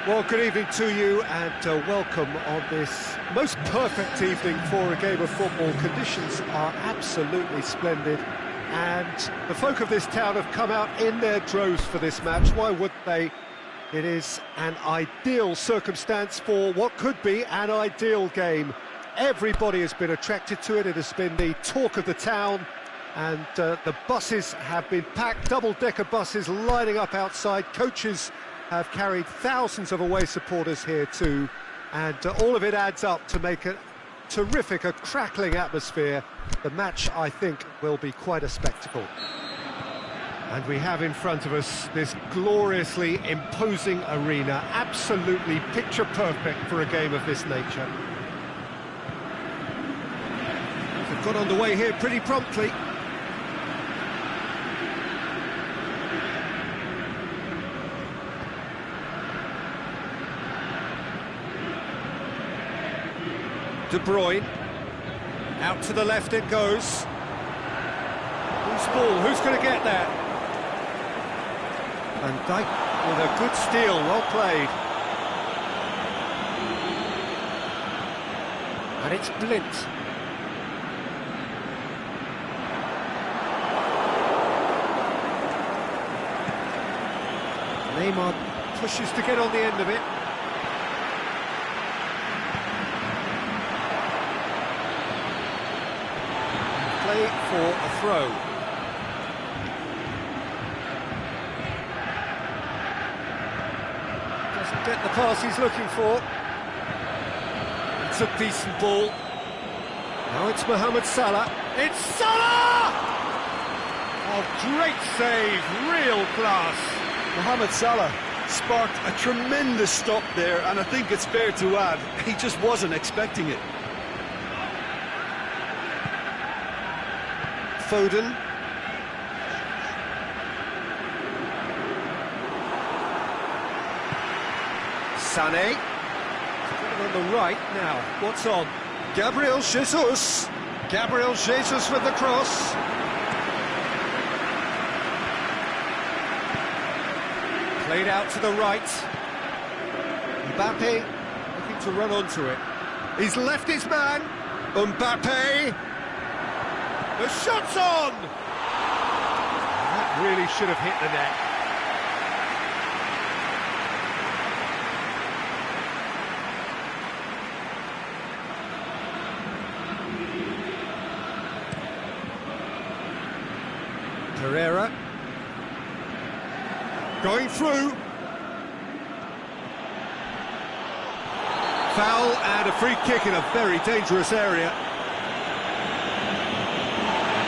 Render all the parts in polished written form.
Well, good evening to you and welcome on this most perfect evening for a game of football. Conditions are absolutely splendid and the folk of this town have come out in their droves for this match. Why wouldn't they? It is an ideal circumstance for what could be an ideal game. Everybody has been attracted to it. It has been the talk of the town and the buses have been packed, double-decker buses lining up outside. Coaches have carried thousands of away supporters here too, and all of it adds up to make a terrific, a crackling atmosphere. The match, I think, will be quite a spectacle. And we have in front of us this gloriously imposing arena, absolutely picture perfect for a game of this nature. They've got underway here pretty promptly. De Bruyne, out to the left it goes. Who's ball? Who's going to get there? Van Dijk with a good steal, well played. And it's Blint. Neymar pushes to get on the end of it. Play for a throw. Doesn't get the pass he's looking for. It's a decent ball. Now it's Mohamed Salah. It's Salah! Oh, great save, real class. Mohamed Salah sparked a tremendous stop there, and I think it's fair to add, he just wasn't expecting it. Foden. Sané. On the right now. What's on? Gabriel Jesus. Gabriel Jesus with the cross. Played out to the right. Mbappe looking to run onto it. He's left his man. Mbappe. The shot's on! That really should have hit the net. Pereira. Going through. Foul and a free kick in a very dangerous area.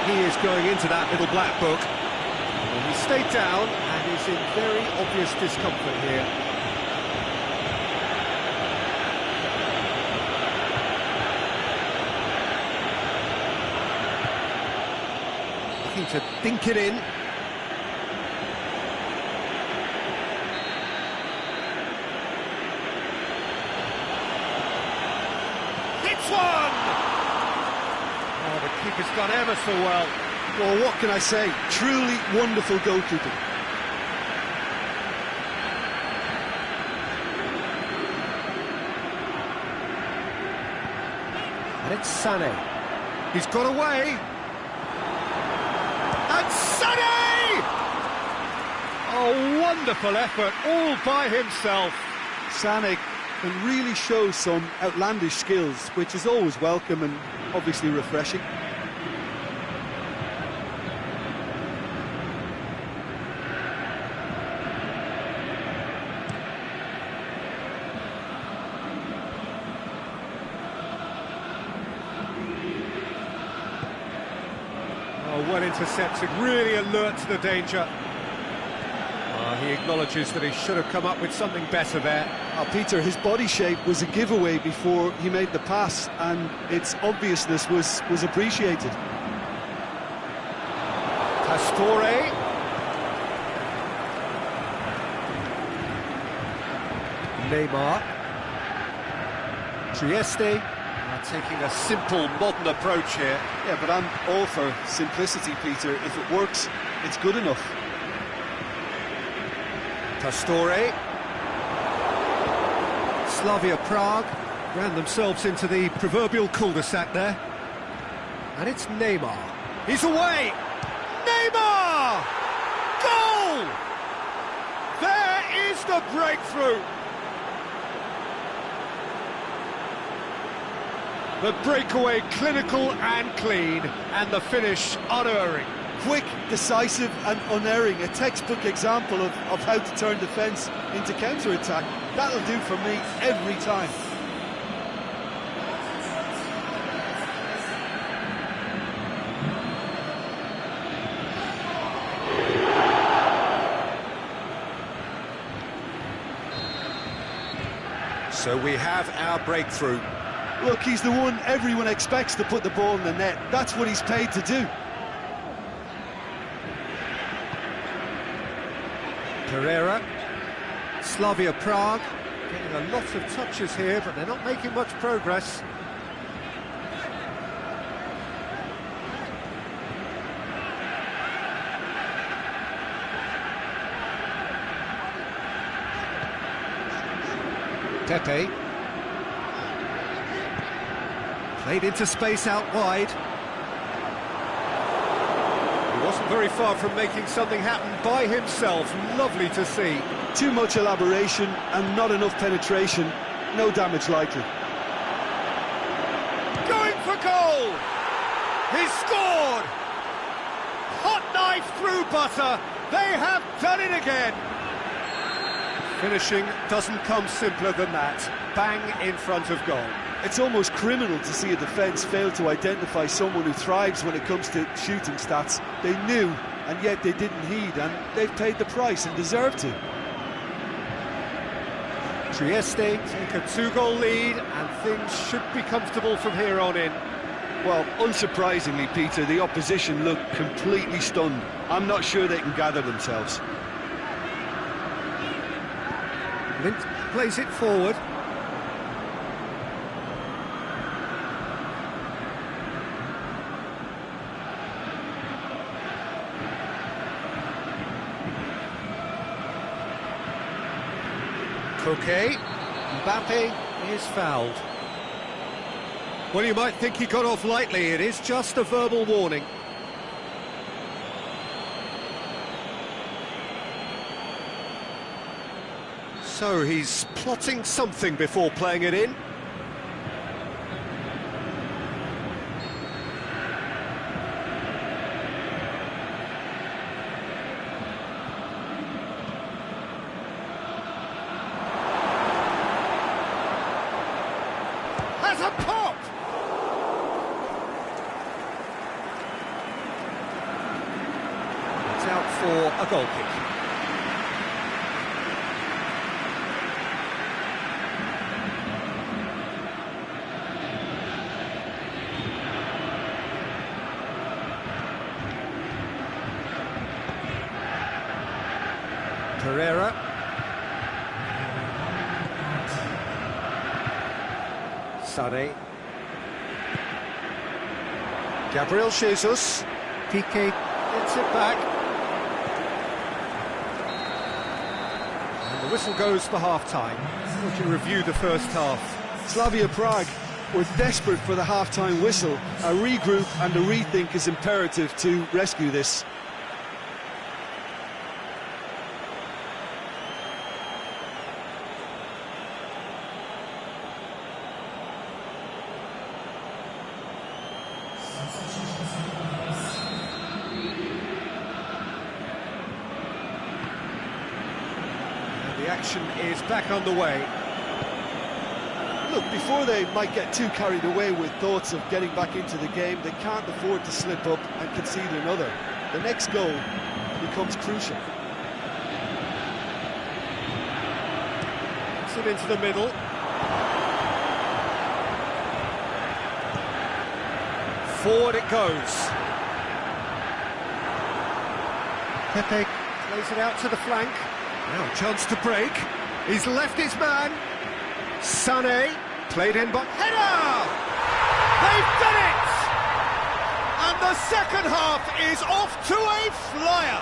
He is going into that little black book. And he stayed down and is in very obvious discomfort here. Looking to dink it in. Hits one! Oh, the keeper's done ever so well. Well, what can I say? Truly wonderful goalkeeping. And it's Sané. He's got away. And Sané! Oh, wonderful effort, all by himself. Sané can really show some outlandish skills, which is always welcome and obviously refreshing. Oh, well intercepted, really alert to the danger. He acknowledges that he should have come up with something better there. Peter, his body shape was a giveaway before he made the pass, and its obviousness was appreciated. Pastore. Neymar. Trieste. Taking a simple, modern approach here. Yeah, but I'm all for simplicity, Peter. If it works, it's good enough. Pastore. Slavia Prague ran themselves into the proverbial cul-de-sac there. And it's Neymar. He's away! Neymar! Goal! There is the breakthrough! The breakaway clinical and clean, and the finish unerring. Quick, decisive and unerring, a textbook example of how to turn defence into counter-attack. That'll do for me every time. So we have our breakthrough. Look, he's the one everyone expects to put the ball in the net. That's what he's paid to do. Pereira, Slavia Prague, getting a lot of touches here, but they're not making much progress. Pepe. Played into space out wide. He wasn't very far from making something happen by himself. Lovely to see. Too much elaboration and not enough penetration. No damage likely. Going for goal! He's scored! Hot knife through butter. They have done it again. Finishing doesn't come simpler than that. Bang in front of goal. It's almost criminal to see a defence fail to identify someone who thrives when it comes to shooting stats. They knew, and yet they didn't heed, and they've paid the price and deserve to. Trieste take a 2-goal lead, and things should be comfortable from here on in. Well, unsurprisingly, Peter, the opposition look completely stunned. I'm not sure they can gather themselves. Lint plays it forward. Coquet, Mbappe is fouled. Well, you might think he got off lightly. It is just a verbal warning. So he's plotting something before playing it in. Has a pop! It's out for a goal kick. Pereira. Sane. Gabriel Jesus. Piqué gets it back. And the whistle goes for half-time. Would you review the first half? Slavia Prague were desperate for the half-time whistle. A regroup and a rethink is imperative to rescue this. The action is back on the way. Look, before they might get too carried away with thoughts of getting back into the game, they can't afford to slip up and concede another. The next goal becomes crucial. Puts it into the middle. Forward it goes. Pepe plays it out to the flank. Now a chance to break. He's left his man. Sané played in by header! They've done it! And the second half is off to a flyer.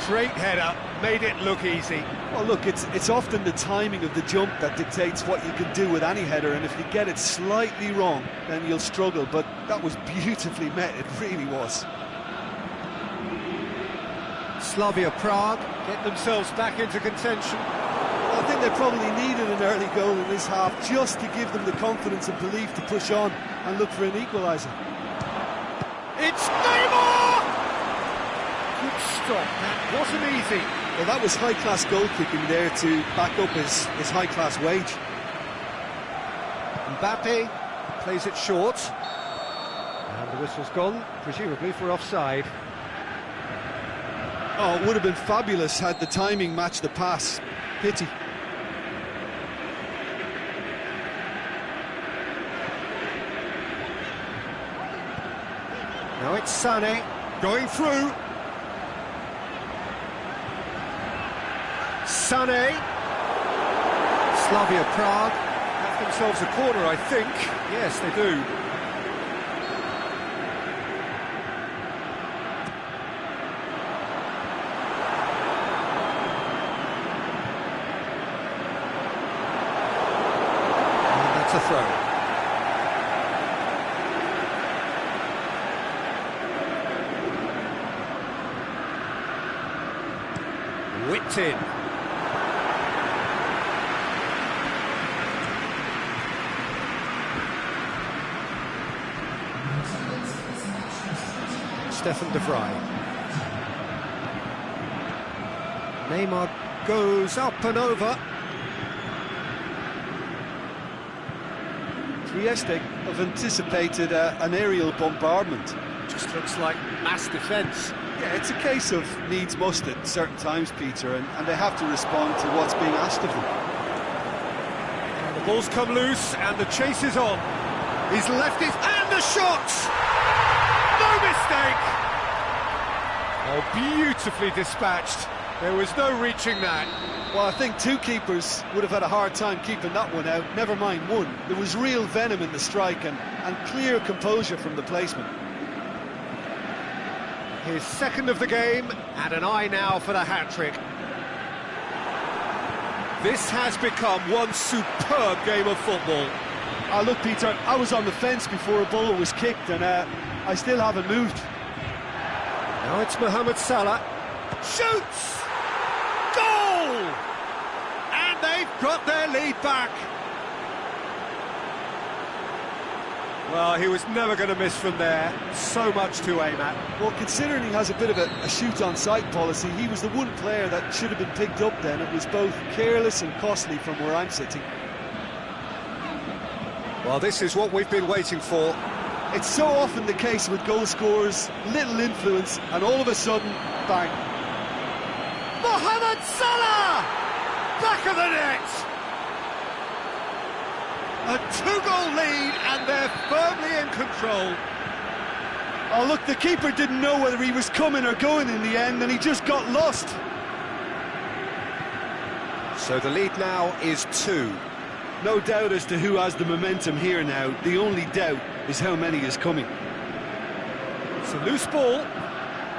Great header, made it look easy. Well, look, it's often the timing of the jump that dictates what you can do with any header, and if you get it slightly wrong, then you'll struggle. But that was beautifully met, it really was. Slavia Prague get themselves back into contention. Well, I think they probably needed an early goal in this half just to give them the confidence and belief to push on and look for an equaliser. It's Neymar! Good stop, that wasn't easy. Well, that was high-class goal-kicking there to back up his high-class wage. Mbappe plays it short. And the whistle's gone, presumably for offside. Oh, it would have been fabulous had the timing matched the pass. Pity. Now it's Sané going through. Sané. Slavia Prague have themselves a corner, I think. Yes, they do. And that's a throw. Whipped in. Stefan de Vrij. Neymar goes up and over. Trieste have anticipated an aerial bombardment. Just looks like mass defence. Yeah, it's a case of needs must at certain times, Peter, and they have to respond to what's being asked of them. And the ball's come loose and the chase is on. He's left it and the shot! No mistake! Oh, beautifully dispatched. There was no reaching that. Well, I think two keepers would have had a hard time keeping that one out, never mind one. There was real venom in the strike and clear composure from the placement. His second of the game, and an eye now for the hat-trick. This has become one superb game of football. Look, Peter, I was on the fence before a ball was kicked, and I still haven't moved. Now it's Mohamed Salah. Shoots! Goal! And they've got their lead back. Well, he was never going to miss from there. So much to aim at. Well, considering he has a bit of a shoot-on-sight policy, he was the one player that should have been picked up then. It was both careless and costly from where I'm sitting. Well, this is what we've been waiting for. It's so often the case with goal scorers, little influence, and all of a sudden, bang. Mohamed Salah! Back of the net! A two-goal lead, and they're firmly in control. Oh, look, the keeper didn't know whether he was coming or going in the end, and he just got lost. So the lead now is 2. No doubt as to who has the momentum here now. The only doubt is how many is coming. It's a loose ball.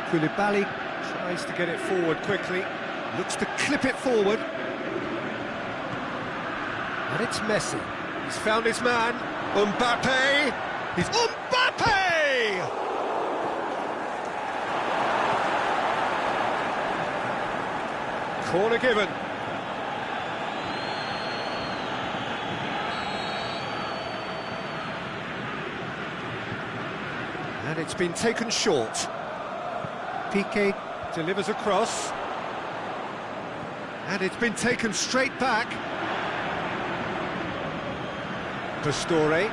Koulibaly tries to get it forward quickly. Looks to clip it forward. And it's Messi. He's found his man. Mbappe. He's Mbappe! Corner given. And it's been taken short. Piqué delivers across. And it's been taken straight back. Pastore.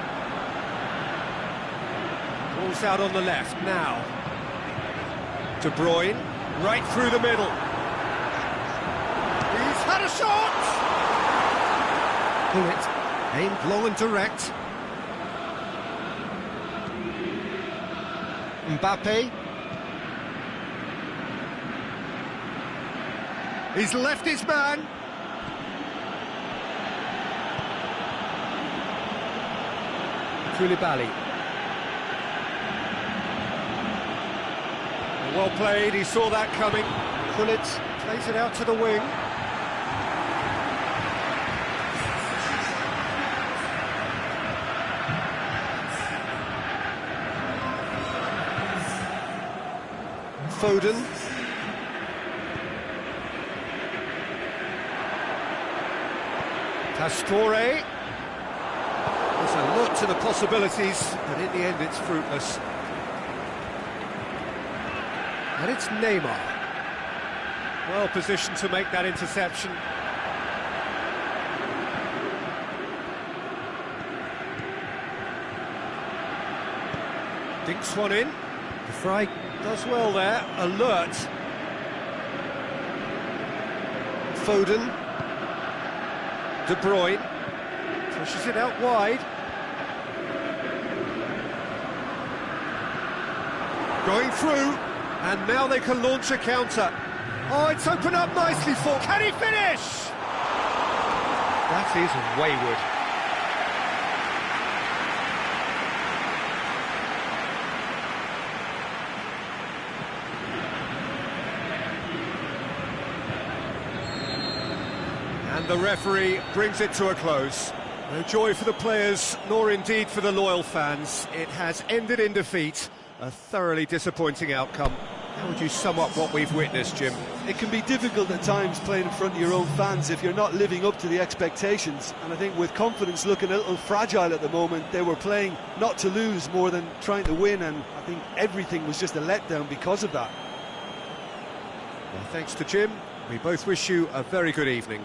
Ball's out on the left now. De Bruyne, right through the middle. He's had a shot! Pull it, aimed low and direct. Mbappe. He's left his man. Koulibaly. Well played, he saw that coming. Gullit Plays it out to the wing. Foden. Pastore. There's a look to the possibilities, but in the end it's fruitless. And it's Neymar. Well positioned to make that interception. Dinks one in. The Fry does well there. Alert. Foden. De Bruyne. Pushes it out wide. Going through. And now they can launch a counter. Oh, it's opened up nicely for... Can he finish? That is wayward. And the referee brings it to a close. No joy for the players, nor indeed for the loyal fans. It has ended in defeat. A thoroughly disappointing outcome. How would you sum up what we've witnessed, Jim? It can be difficult at times playing in front of your own fans if you're not living up to the expectations. And I think with confidence looking a little fragile at the moment, they were playing not to lose more than trying to win, and I think everything was just a letdown because of that. Well, thanks to Jim. We both wish you a very good evening.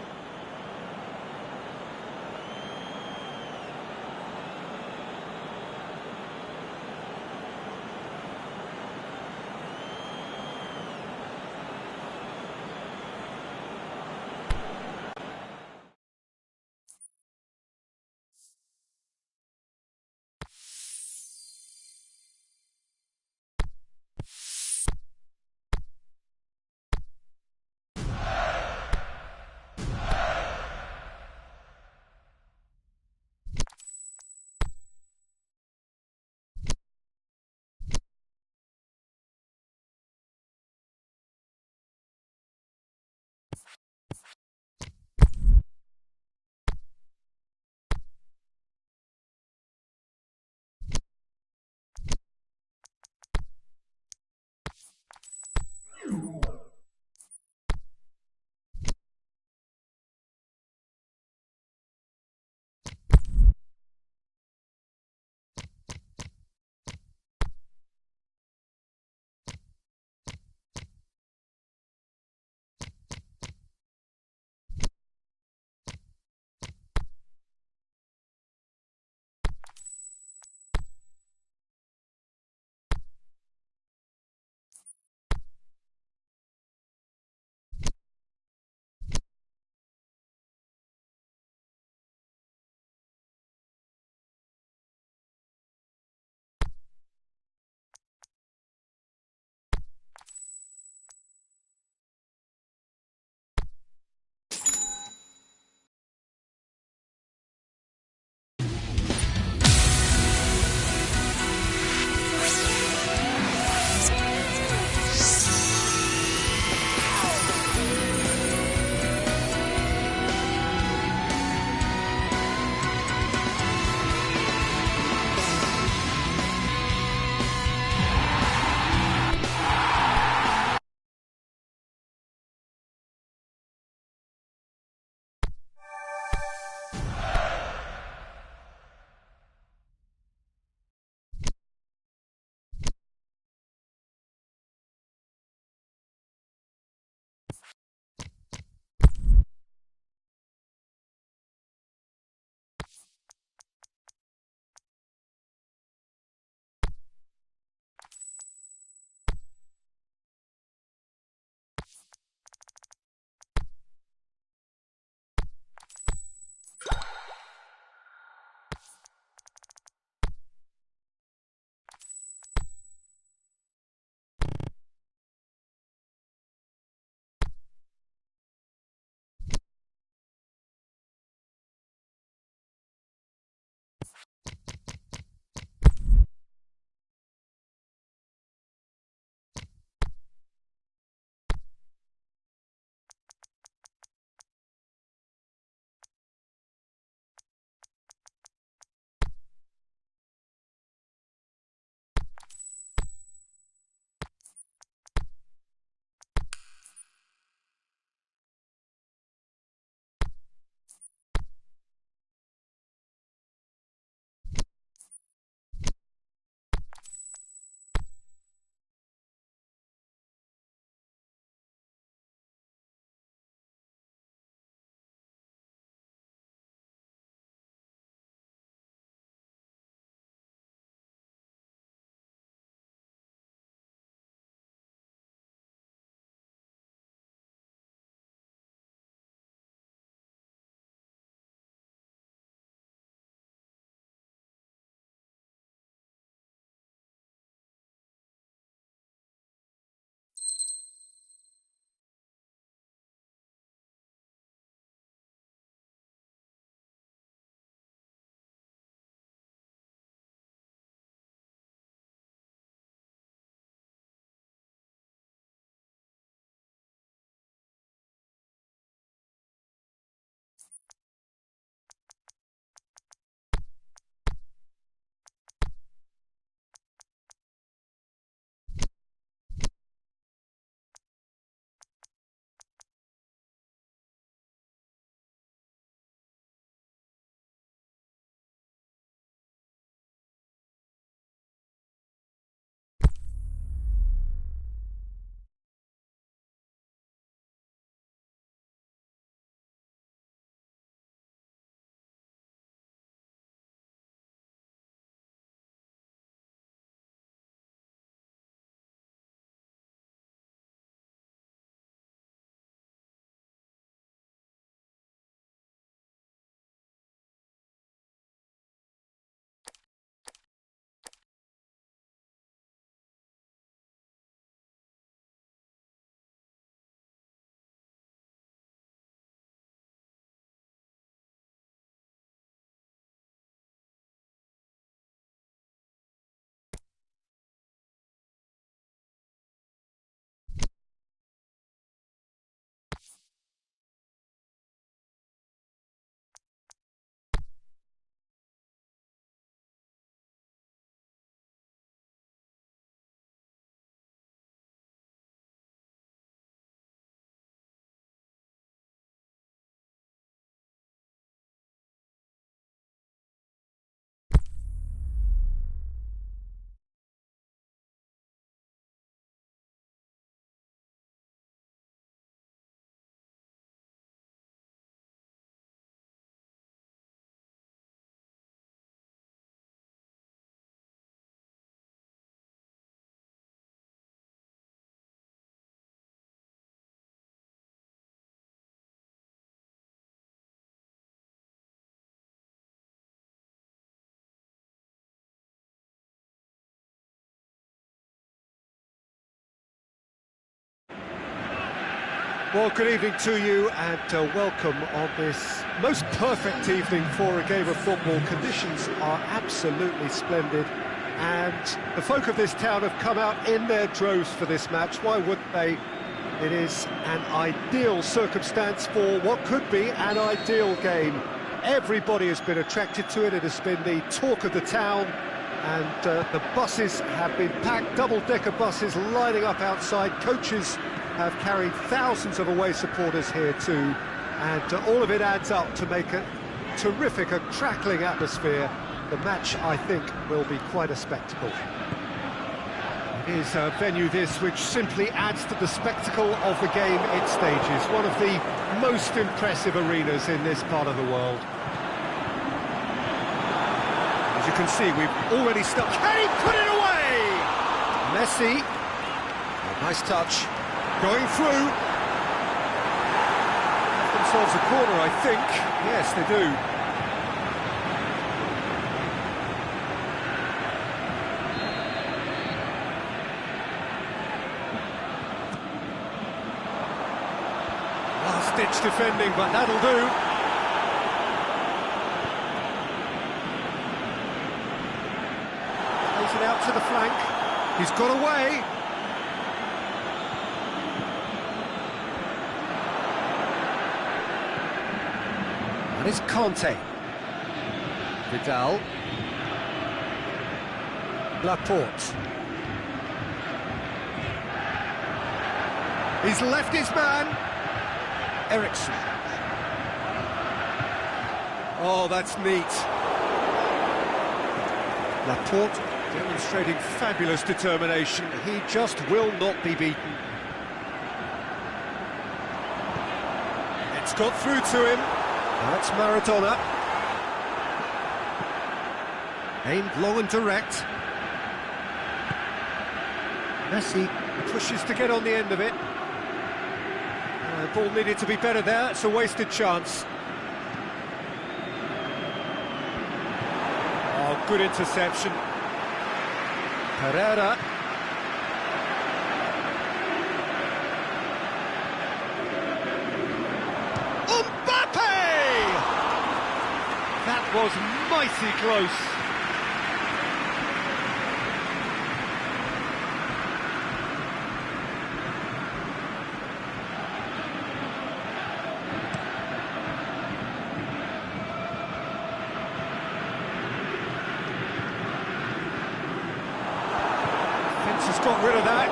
Well, good evening to you and welcome on this most perfect evening for a game of football. Conditions are absolutely splendid and the folk of this town have come out in their droves for this match. Why wouldn't they? It is an ideal circumstance for what could be an ideal game. Everybody has been attracted to it. It has been the talk of the town, and the buses have been packed, double-decker buses lining up outside. Coaches have carried thousands of away supporters here too, and all of it adds up to make a terrific, a crackling atmosphere. The match, I think, will be quite a spectacle. It is a venue this which simply adds to the spectacle of the game it stages. One of the most impressive arenas in this part of the world. As you can see, we've already started. Can he put it away? Messi. Nice touch. Going through. Themselves a corner, I think. Yes, they do. Last-ditch defending, but that'll do. Plays it out to the flank. He's got away. And it's Conte. Vidal. Laporte. He's left his man. Ericsson. Oh, that's neat. Laporte demonstrating fabulous determination. He just will not be beaten. It's got through to him. That's Maradona. Aimed low and direct. Messi pushes to get on the end of it. The ball needed to be better there. It's a wasted chance. Oh, good interception. Pereira. That was mighty close. Fence has got rid of that.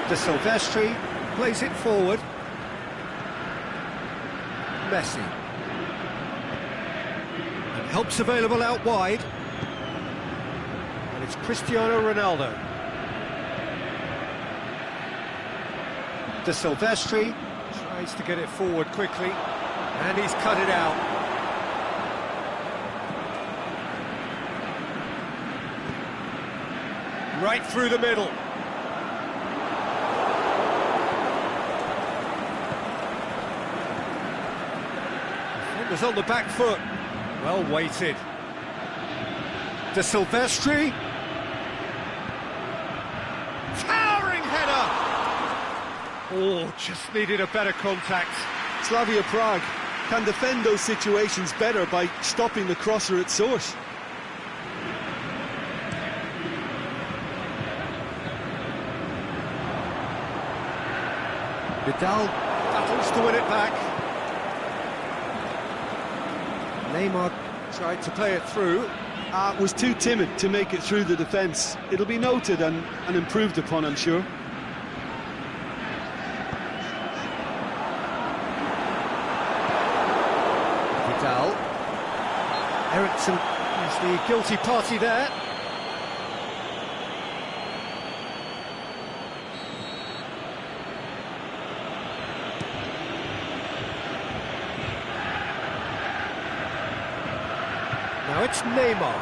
De Silvestri plays it forward. Messi. And help's available out wide. And it's Cristiano Ronaldo. De Silvestri tries to get it forward quickly. And he's cut it out. Right through the middle. Was on the back foot. Well weighted. De Silvestri. Towering header. Oh, just needed a better contact. Slavia Prague can defend those situations better by stopping the crosser at source. Vidal battles to win it back. Neymar tried to play it through. Was too timid to make it through the defence. It'll be noted and improved upon, I'm sure. Vidal. Ericsson is the guilty party there. Now it's Neymar.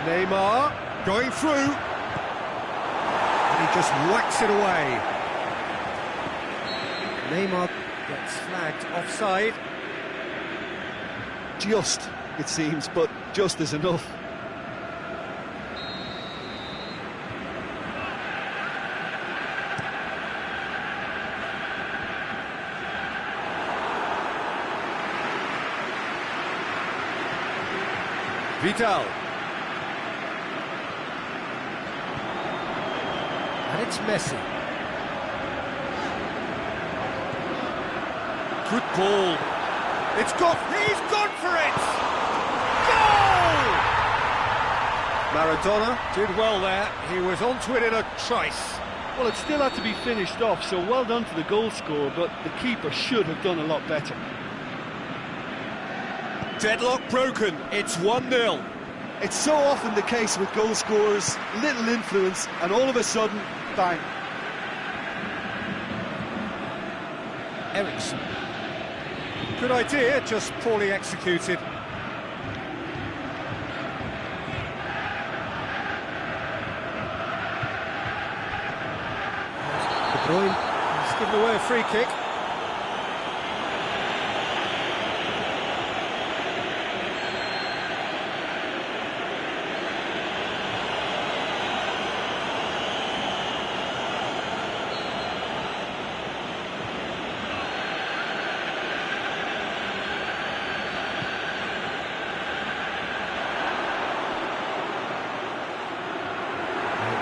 Neymar going through. And he just whacks it away. Neymar gets flagged offside. Just, it seems, but just is enough. Vidal. And it's Messi. Good ball. He's gone for it! Goal! Maradona did well there. He was onto it in a trice. Well, it still had to be finished off, so well done to the goal scorer, but the keeper should have done a lot better. Deadlock broken. It's 1-0. It's so often the case with goal scorers, little influence, and all of a sudden, bang. Ericsson. Good idea, just poorly executed. De Bruyne has given away a free kick.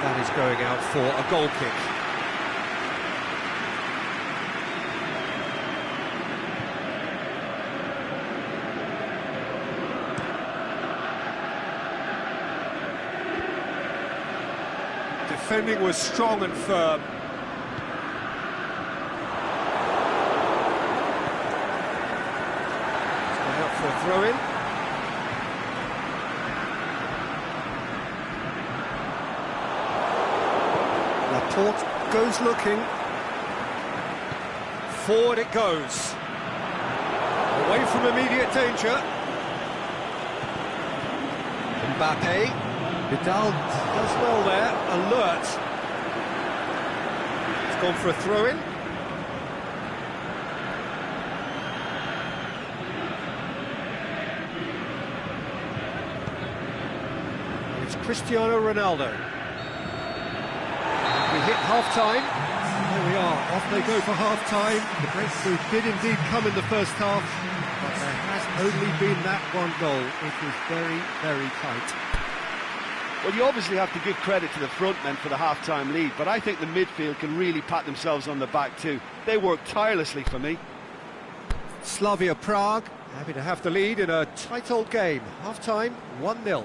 That is going out for a goal kick. Defending was strong and firm. It's going out for a throw-in. Laporte goes looking. Forward it goes. Away from immediate danger. Mbappe. Vidal does well there, alert. It's gone for a throw-in. It's Cristiano Ronaldo. We hit half-time. There we are, off they go for half-time. The breakthrough did indeed come in the first half, but there has only been that one goal. It was very, very tight. Well, you obviously have to give credit to the front men for the half-time lead, but I think the midfield can really pat themselves on the back too. They worked tirelessly for me. Slavia Prague happy to have the lead in a tight old game. Half-time, 1-0.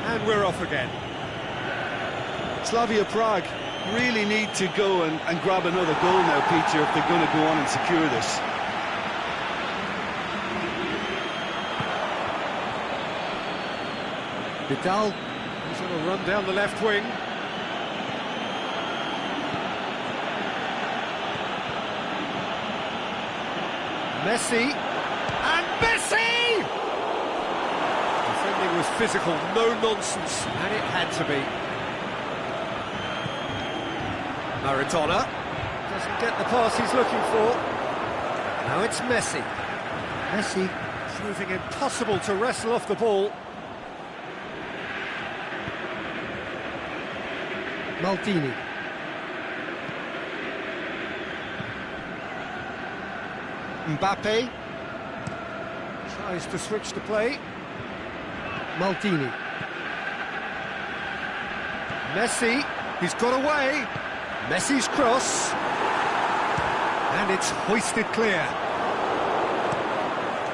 And we're off again. Slavia Prague really need to go and grab another goal now, Peter, if they're going to go on and secure this. Vidal is on a run down the left wing. Messi, and Messi! Defending was physical, no nonsense, and it had to be. Maradona doesn't get the pass he's looking for. Now it's Messi. Messi proving impossible to wrestle off the ball. Maldini. Mbappe tries to switch the play. Maldini. Messi, he's got away. Messi's cross, and it's hoisted clear.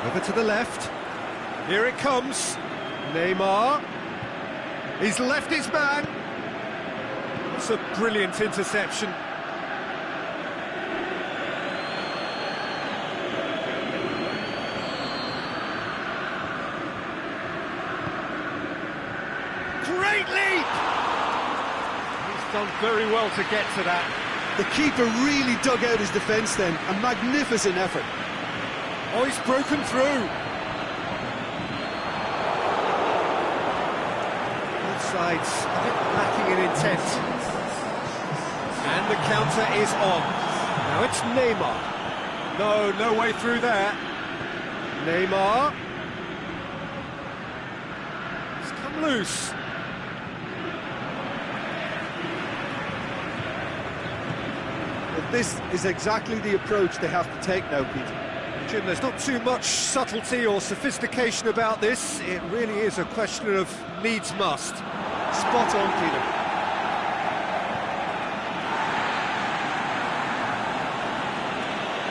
Over to the left. Here it comes. Neymar. He's left his man. It's a brilliant interception. Great leap! Done very well to get to that. The keeper really dug out his defence then. A magnificent effort. Oh, he's broken through. Both sides a bit lacking in intent. And the counter is on. Now it's Neymar. No way through there. Neymar. He's come loose. This is exactly the approach they have to take now, Peter. Jim, there's not too much subtlety or sophistication about this. It really is a question of needs must. Spot on, Peter.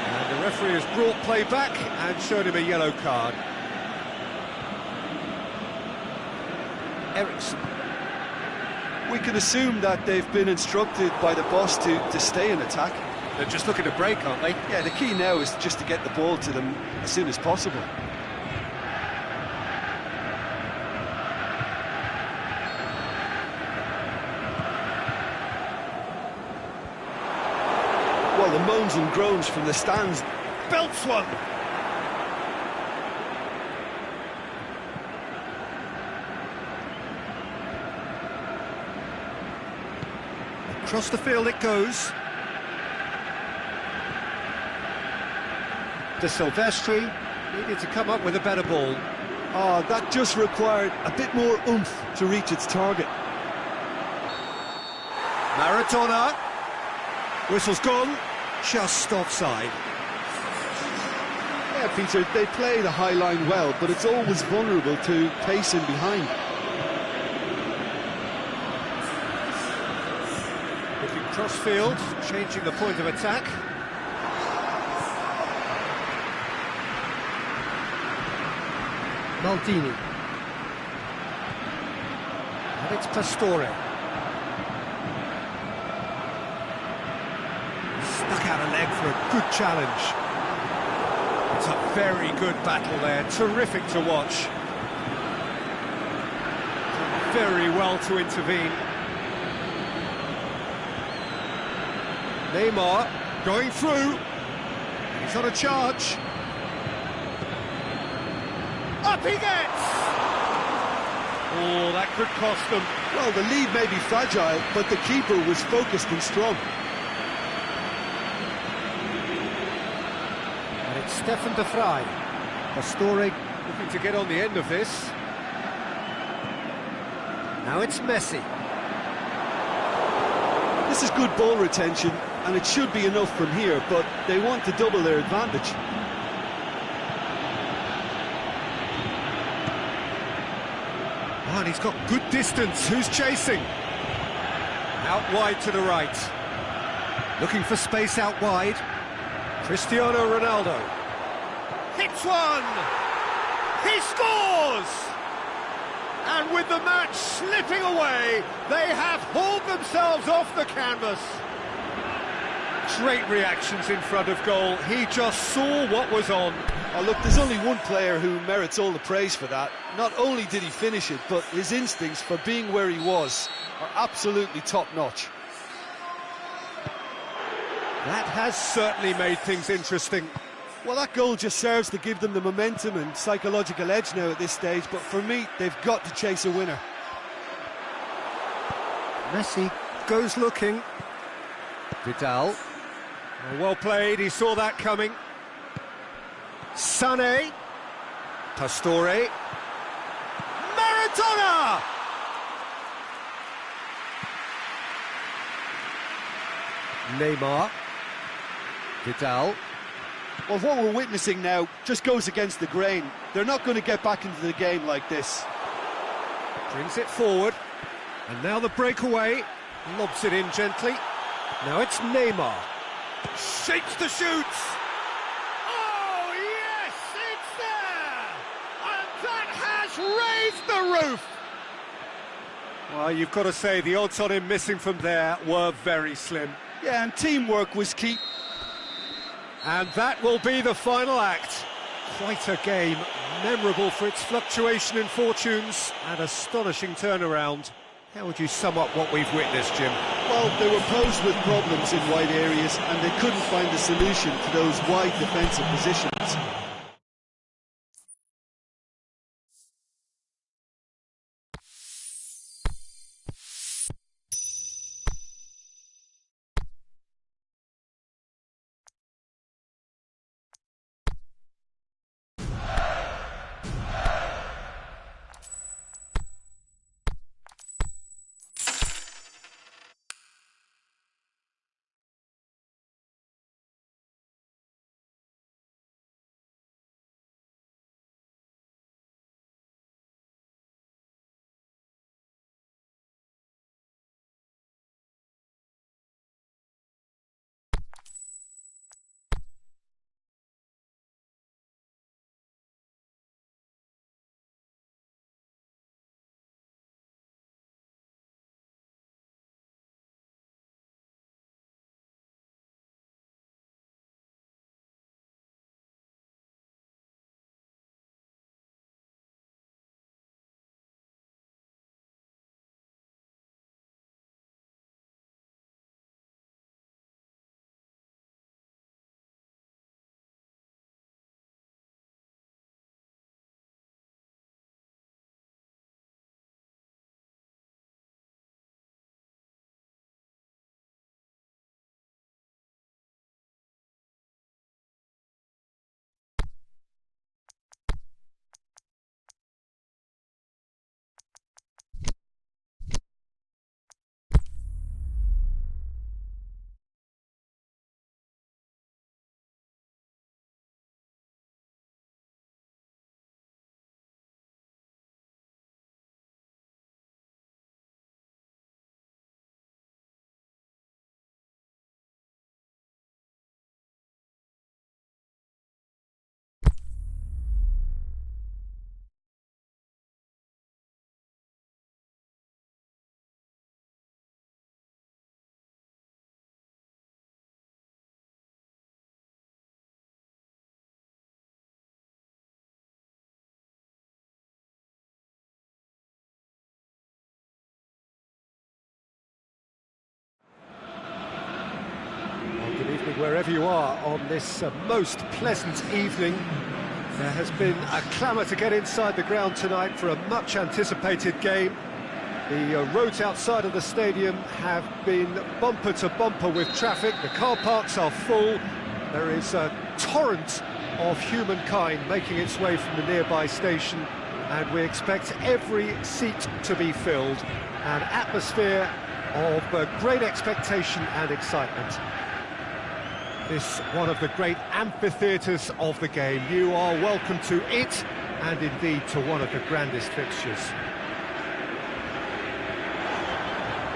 And the referee has brought play back and showed him a yellow card. Eriksson. We can assume that they've been instructed by the boss to stay in attack. They're just looking to break, aren't they? Yeah, the key now is just to get the ball to them as soon as possible. Well, the moans and groans from the stands. Belts one! Across the field it goes. De Silvestri needed to come up with a better ball. Oh, that just required a bit more oomph to reach its target. Maradona. Whistle's gone. Just offside. Yeah, Peter, they play the high line well, but it's always vulnerable to pace in behind. Looking cross-field, changing the point of attack. Maldini. And it's Pastore. Stuck out a leg for a good challenge. It's a very good battle there, terrific to watch. Very well to intervene. Neymar going through. He's on a charge. Up he gets! Oh, that could cost them. Well, the lead may be fragile, but the keeper was focused and strong. And it's Stefan de Vrij. Pastore looking to get on the end of this. Now it's Messi. This is good ball retention, and it should be enough from here, but they want to double their advantage. Oh, and he's got good distance. Who's chasing? Out wide to the right. Looking for space out wide. Cristiano Ronaldo. Hits one! He scores! And with the match slipping away, they have hauled themselves off the canvas. Great reactions in front of goal. He just saw what was on. Oh, look, there's only one player who merits all the praise for that. Not only did he finish it, but his instincts for being where he was are absolutely top-notch. That has certainly made things interesting. Well, that goal just serves to give them the momentum and psychological edge now at this stage, but for me, they've got to chase a winner. Messi goes looking. Vidal. Well played, he saw that coming. Sané. Pastore. Maradona! Neymar. Vidal. Well, what we're witnessing now just goes against the grain. They're not going to get back into the game like this. Brings it forward. And now the breakaway. Lobs it in gently. Now it's Neymar. Shakes the shoots. Oh, yes, it's there! And that has raised the roof! Well, you've got to say, the odds on him missing from there were very slim. Yeah, and teamwork was key. And that will be the final act. Quite a game, memorable for its fluctuation in fortunes and astonishing turnaround. How would you sum up what we've witnessed, Jim? Well, they were posed with problems in wide areas and they couldn't find a solution to those wide defensive positions. wherever you are on this most pleasant evening. There has been a clamour to get inside the ground tonight for a much-anticipated game. The roads outside of the stadium have been bumper to bumper with traffic. The car parks are full. There is a torrent of humankind making its way from the nearby station, and we expect every seat to be filled. An atmosphere of great expectation and excitement. This one of the great amphitheatres of the game. You are welcome to it, and indeed to one of the grandest fixtures.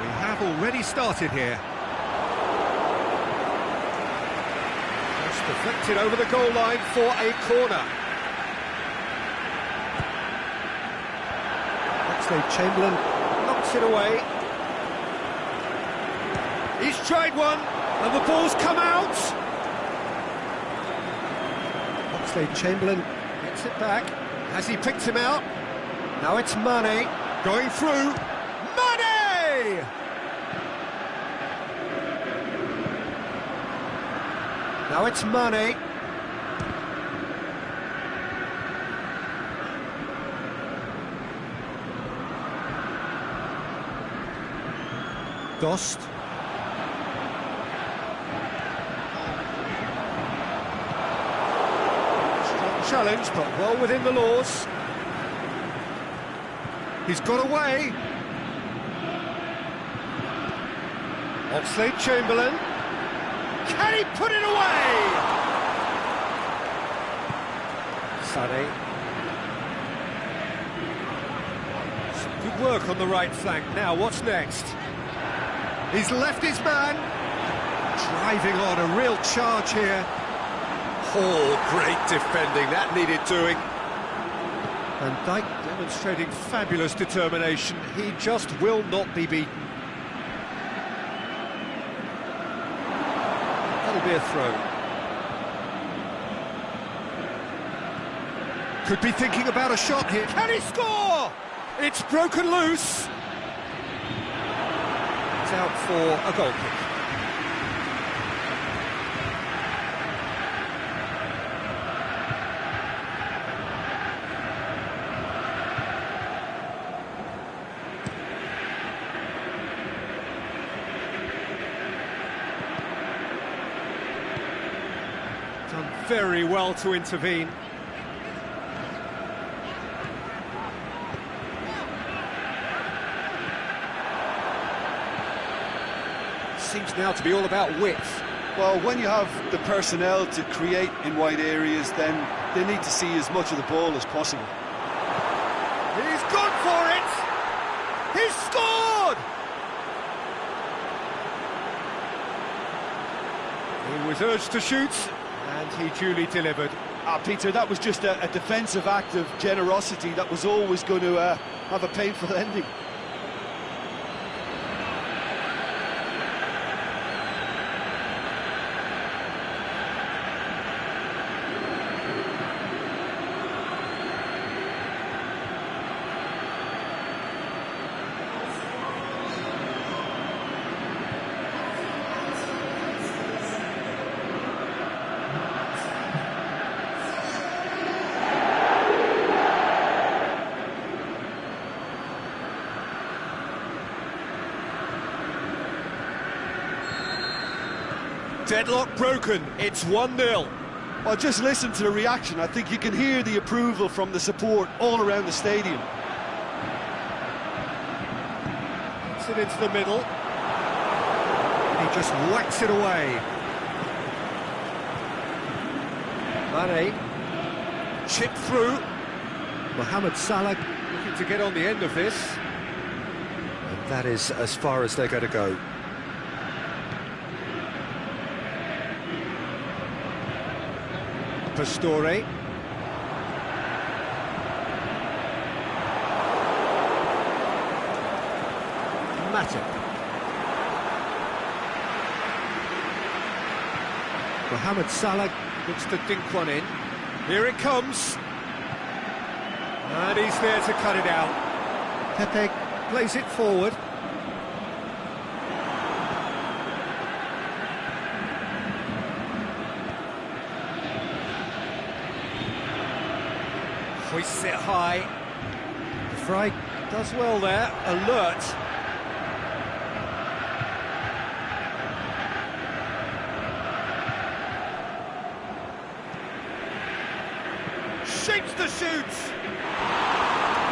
We have already started here. Just deflected over the goal line for a corner. Oxlade-Chamberlain knocks it away. He's tried one, and the ball's come out. Oxlade-Chamberlain gets it back. Has he picked him out? Now it's Mane going through. Mane! Now it's Mane. Dost. Challenge, but well within the laws. He's got away. Oxlade-Chamberlain. Can he put it away? Sané. Some good work on the right flank. Now, what's next? He's left his man. Driving on, a real charge here. Oh, great defending, that needed doing. Van Dijk demonstrating fabulous determination. He just will not be beaten. That'll be a throw. Could be thinking about a shot here. Can he score? It's broken loose. It's out for a goal kick. Done very well to intervene. Seems now to be all about width. Well, when you have the personnel to create in wide areas, then they need to see as much of the ball as possible. He's gone for it! He's scored! He was urged to shoot, and he duly delivered. Peter, that was just a defensive act of generosity that was always going to have a painful ending. Deadlock broken, it's 1-0. Well, just listen to the reaction. I think you can hear the approval from the support all around the stadium. Puts it into the middle. He just whacks it away. Mane. Chip through. Mohamed Salah looking to get on the end of this. And that is as far as they're going to go. Pastore. Matip. Mohamed Salah looks to dink one in. Here it comes. And he's there to cut it out. Pepe plays it forward. hoists it high. De Vrij does well there, alert. Shapes the shoots!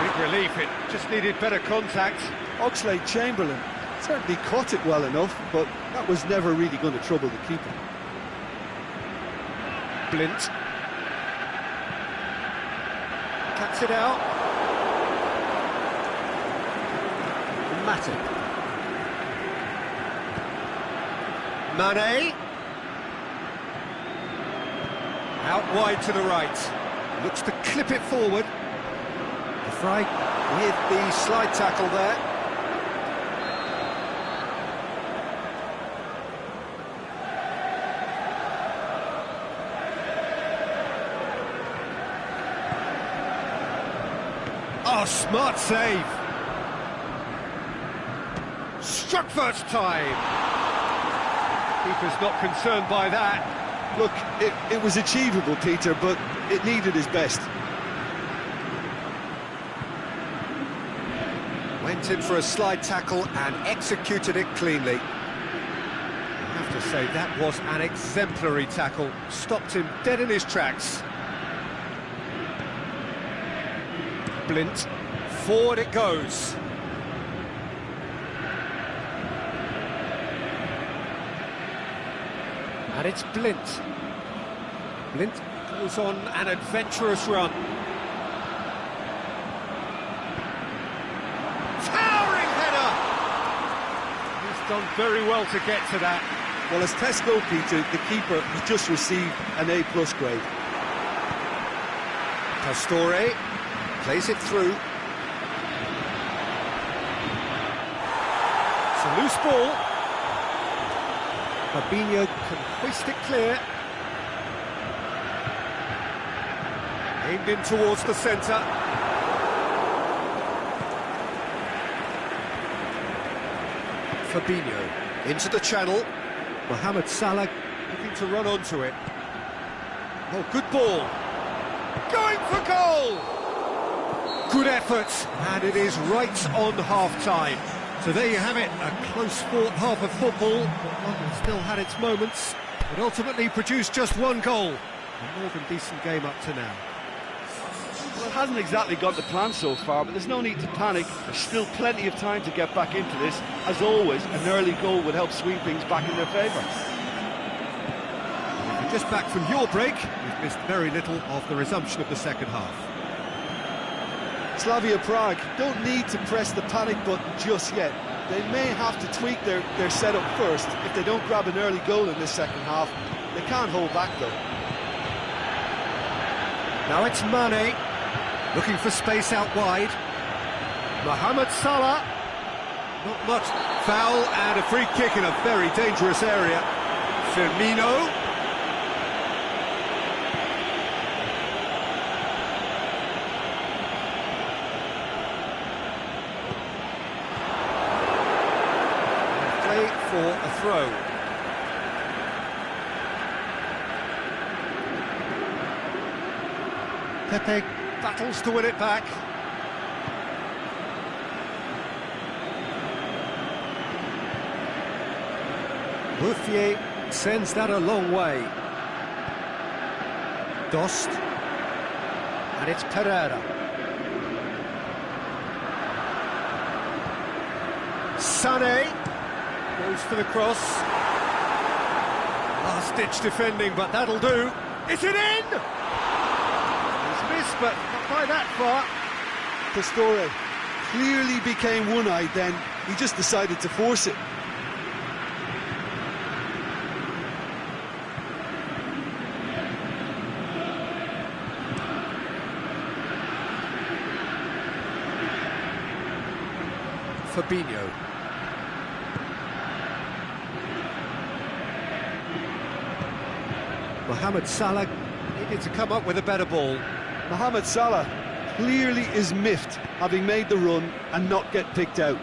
Big relief, it just needed better contact. Oxlade-Chamberlain certainly caught it well enough, but that was never really going to trouble the keeper. Blint. Cuts it out. Matic. Mane. Out wide to the right. Looks to clip it forward. De Vrij with the slide tackle there. Oh, smart save. Struck first time. Keeper's not concerned by that. Look, it was achievable, Peter, but it needed his best. Went in for a slide tackle and executed it cleanly. I have to say, that was an exemplary tackle. Stopped him dead in his tracks. Blint. Forward it goes. And it's Blint. Blint goes on an adventurous run. Towering header! He's done very well to get to that. Well, as test goal, Peter, the keeper has just received an A+ grade. Pastore plays it through. It's a loose ball. Fabinho can hoist it clear. Aimed in towards the centre. Fabinho into the channel. Mohamed Salah looking to run onto it. Oh, good ball. Going for goal! Good effort, and it is right on half-time. So there you have it, a close-fought half of football, but one that still had its moments. It ultimately produced just one goal. A more than decent game up to now. Well, it hasn't exactly got the plan so far, but there's no need to panic. There's still plenty of time to get back into this. As always, an early goal would help swing things back in their favour. If you're just back from your break, you've missed very little of the resumption of the second half. Slavia Prague don't need to press the panic button just yet. They may have to tweak their setup first. If they don't grab an early goal in this second half, they can't hold back though. Now it's Mane, looking for space out wide. Mohamed Salah, not much. Foul and a free kick in a very dangerous area. Firmino. For a throw. Pepe battles to win it back. Bouffier sends that a long way. Dost. And it's Pereira. Sané. Goes for the cross. Last-ditch defending, but that'll do. Is it in? It's missed, but not by that far. Pastore clearly became one-eyed then. He just decided to force it. Fabinho. Mohamed Salah needed to come up with a better ball. Mohamed Salah clearly is miffed, having made the run and not get picked out.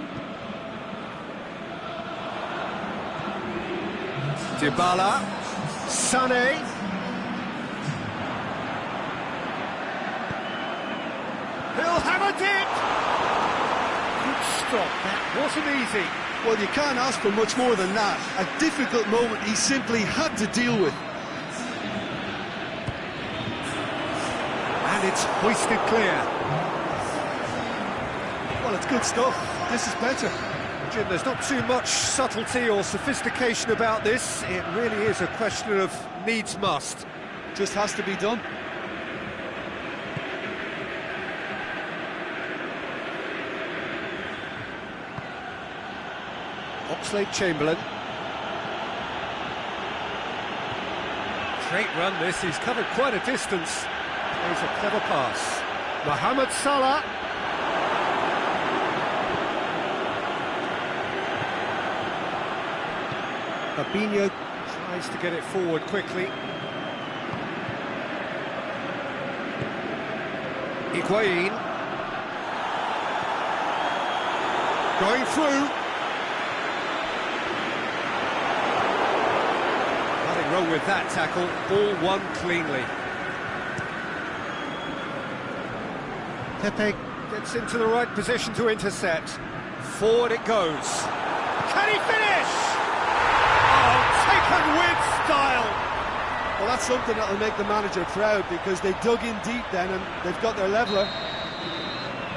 Dybala, Sané. He'll hammer it! Good stop, that wasn't easy. Well, you can't ask for much more than that. A difficult moment he simply had to deal with. And it's hoisted clear. Well, it's good stuff. This is better. Jim, there's not too much subtlety or sophistication about this. It really is a question of needs must. Just has to be done. Oxlade-Chamberlain. Great run this, he's covered quite a distance. There's a clever pass. Mohamed Salah. Fabinho tries to get it forward quickly. Higuain. Going through. Nothing wrong with that tackle, all won cleanly. Pepe gets into the right position to intercept. Forward it goes. Can he finish? Oh, taken with style. Well, that's something that'll make the manager proud, because they dug in deep then and they've got their leveller.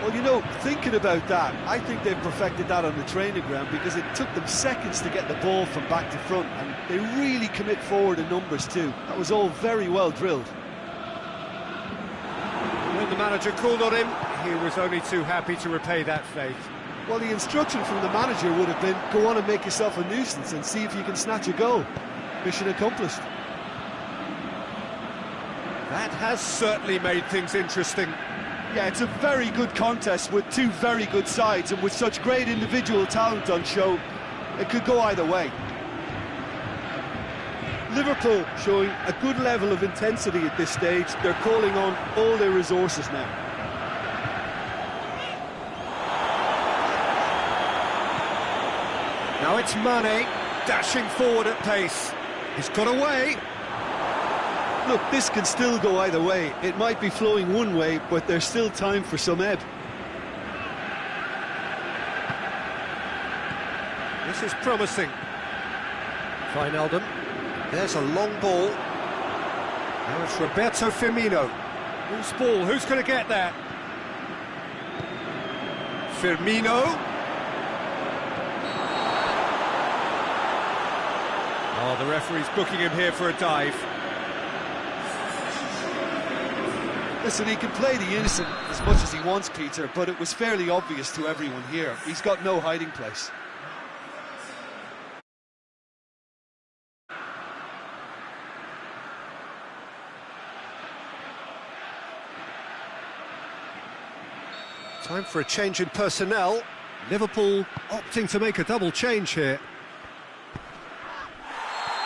Well, you know, thinking about that, I think they've perfected that on the training ground, because it took them seconds to get the ball from back to front, and they really commit forward in numbers too. That was all very well drilled. When the manager called on him, he was only too happy to repay that faith. Well, the instruction from the manager would have been, go on and make yourself a nuisance and see if you can snatch a goal. Mission accomplished. That has certainly made things interesting. Yeah, it's a very good contest with two very good sides, and with such great individual talent on show, it could go either way. Liverpool showing a good level of intensity at this stage. They're calling on all their resources now. Now it's Mane, dashing forward at pace. He's got away. Look, this can still go either way. It might be flowing one way, but there's still time for some ebb. This is promising. Wijnaldum. There's a long ball. Now it's Roberto Firmino. Whose ball? Who's going to get that? Firmino. Oh, the referee's booking him here for a dive. Listen, he can play the innocent as much as he wants, Peter, but it was fairly obvious to everyone here. He's got no hiding place. Time for a change in personnel. Liverpool opting to make a double change here.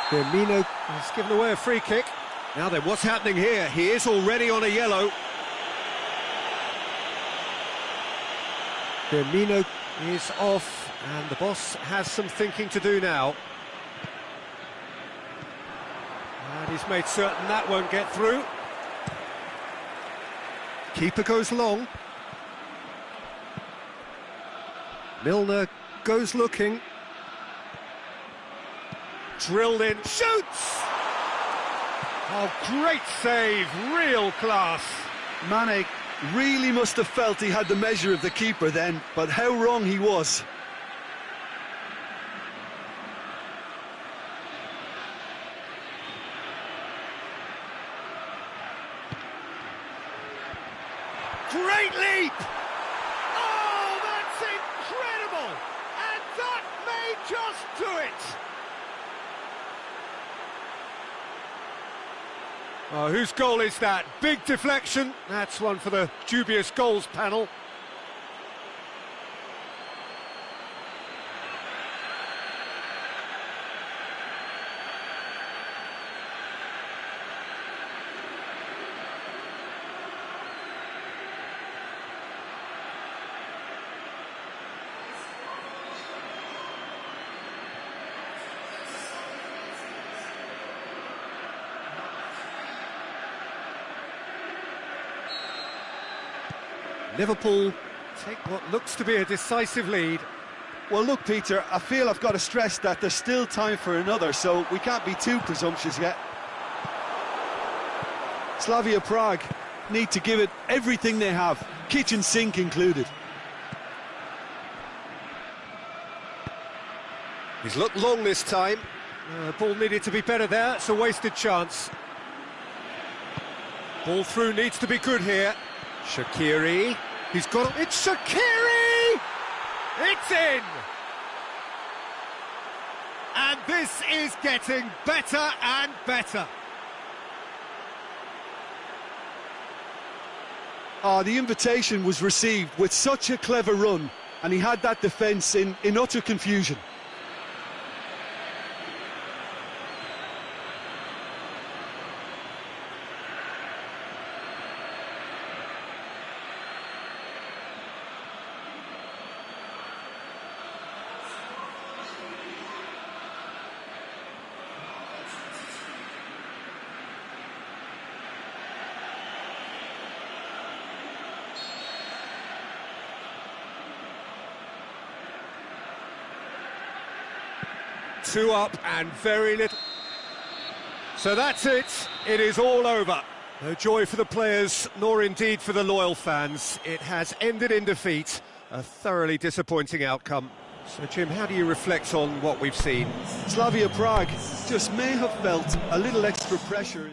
Firmino has given away a free kick. Now then, what's happening here? He is already on a yellow. Firmino is off, and the boss has some thinking to do now. And he's made certain that won't get through. Keeper goes long. Milner goes looking. Drilled in, shoots! Oh, great save, real class. Mane really must have felt he had the measure of the keeper then, but how wrong he was. Great leap! Oh, that's incredible! And that may just do it! Oh, whose goal is that? Big deflection. That's one for the dubious goals panel. Liverpool take what looks to be a decisive lead. Well, look, Peter, I feel I've got to stress that there's still time for another, so we can't be too presumptuous yet. Slavia Prague need to give it everything they have, kitchen sink included. He's looked long this time. Ball needed to be better there. It's a wasted chance. Ball through needs to be good here. Shaqiri. He's got it. It's Shaqiri! It's in! And this is getting better and better. The invitation was received with such a clever run, and he had that defence in utter confusion. Two up and very little. So that's it. It is all over. No joy for the players, nor indeed for the loyal fans. It has ended in defeat. A thoroughly disappointing outcome. So, Jim, how do you reflect on what we've seen? Slavia Prague just may have felt a little extra pressure.